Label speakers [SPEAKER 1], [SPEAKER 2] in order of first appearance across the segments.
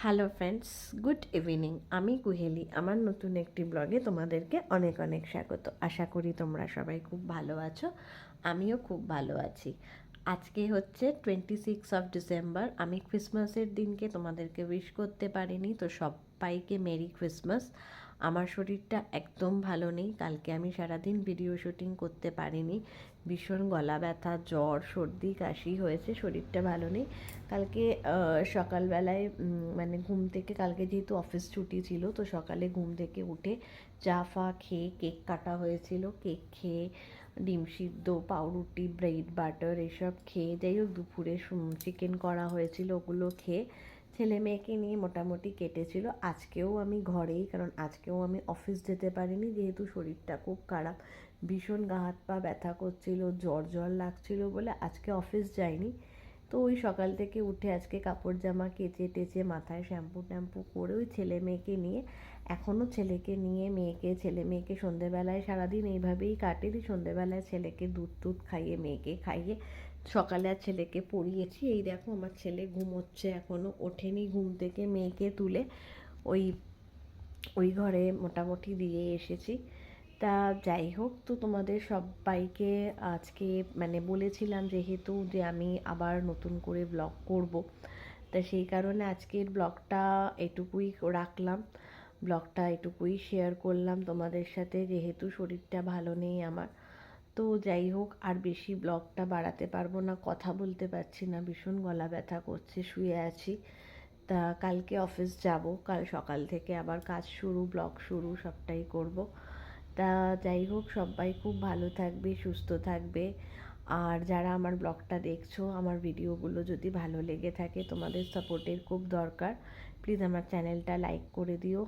[SPEAKER 1] Hello friends, good evening. আমি কুহেলি। আমার নতুন একটি ব্লগে তোমাদেরকে অনেক অনেক স্বাগত। আশা করি তোমরা সবাই খুব ভালো আছো। আমিও খুব ভালো আছি। আজকে হচ্ছে 26 ডিসেম্বর। আমি ক্রিসমাসের দিনকে তোমাদেরকে উইশ করতে পারিনি, তো সবাইকে মেরি ক্রিসমাস। আমার শরীরটা একদম ভালো নেই। কালকে আমি সারাদিন ভিডিও শুটিং করতে পারিনি। ভীষণ গলা ব্যথা, জ্বর, সর্দি, কাশি হয়েছে, শরীরটা ভালো নেই। কালকে সকালবেলায় মানে ঘুম থেকে, কালকে যেহেতু অফিস ছুটি ছিল, তো সকালে ঘুম থেকে উঠে চা ফা খেয়ে কেক কাটা হয়েছিল, কেক খেয়ে ডিম সিদ্ধ, পাউরুটি, ব্রেড বাটার এসব খেয়ে, যাই হোক দুপুরে চিকেন করা হয়েছিল, ওগুলো খেয়ে ছেলে মেয়েকে নিয়ে মোটামুটি কেটেছিল। আজকেও আমি ঘরেই, কারণ আজকেও আমি অফিস যেতে পারিনি, যেহেতু শরীরটা খুব খারাপ, ভীষণ গা হাত পা ব্যথা করছিল, জ্বর জ্বর লাগছিল বলে আজকে অফিস যাইনি। তো ওই সকাল থেকে উঠে আজকে কাপড় জামা কেচে টেচে মাথায় শ্যাম্পু ট্যাম্পু করে ওই ছেলে মেয়েকে নিয়ে, এখনও ছেলেকে নিয়ে ছেলে মেয়েকে সন্ধেবেলায় সারাদিন এইভাবেই কাটে দিই। সন্ধেবেলায় ছেলেকে দুধ টুধ খাইয়ে, মেয়েকে খাইয়ে, সকালে আর ছেলেকে পড়িয়েছি। এই দেখো আমার ছেলে ঘুমোচ্ছে, এখনও ওঠেনি ঘুম থেকে। মেয়েকে তুলে ওই ওই ঘরে মোটামুটি দিয়ে এসেছি। তা যাই হোক, তো তোমাদের সবাইকে আজকে মানে বলেছিলাম যেহেতু যে আমি আবার নতুন করে ব্লগ করব, তা সেই কারণে আজকের ব্লগটা এটুকুই রাখলাম। ব্লগটা এটুকুই শেয়ার করলাম তোমাদের সাথে, যেহেতু শরীরটা ভালো নেই আমার। তো যাই হোক, আর বেশি ব্লগটা বাড়াতে পারবো না, কথা বলতে পারছি না, ভীষণ গলা ব্যথা করছে, শুয়ে আছি। তা কালকে অফিস যাব, কাল সকাল থেকে আবার কাজ শুরু, ব্লগ শুরু, সবটাই করব। তা যাই হোক, সবাই খুব ভালো থাকবে, সুস্থ থাকবে। আর যারা আমার ব্লগটা দেখছো, আমার ভিডিওগুলো যদি ভালো লেগে থাকে, তোমাদের সাপোর্টের খুব দরকার। প্লিজ আমার চ্যানেলটা লাইক করে দিও,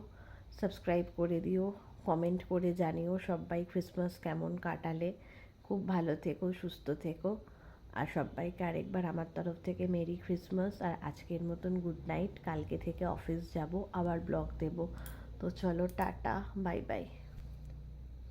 [SPEAKER 1] সাবস্ক্রাইব করে দিও, কমেন্ট করে জানিও সবাই ক্রিসমাস কেমন কাটালে। খুব ভালো থেকো, সুস্থ থেকো। আর সবাইকে আরেকবার আমার তরফ থেকে মেরি ক্রিসমাস। আর আজকের মতন গুড নাইট। কালকে থেকে অফিস যাব, আবার ব্লগ দেব। তো চলো, টাটা, বাই বাই।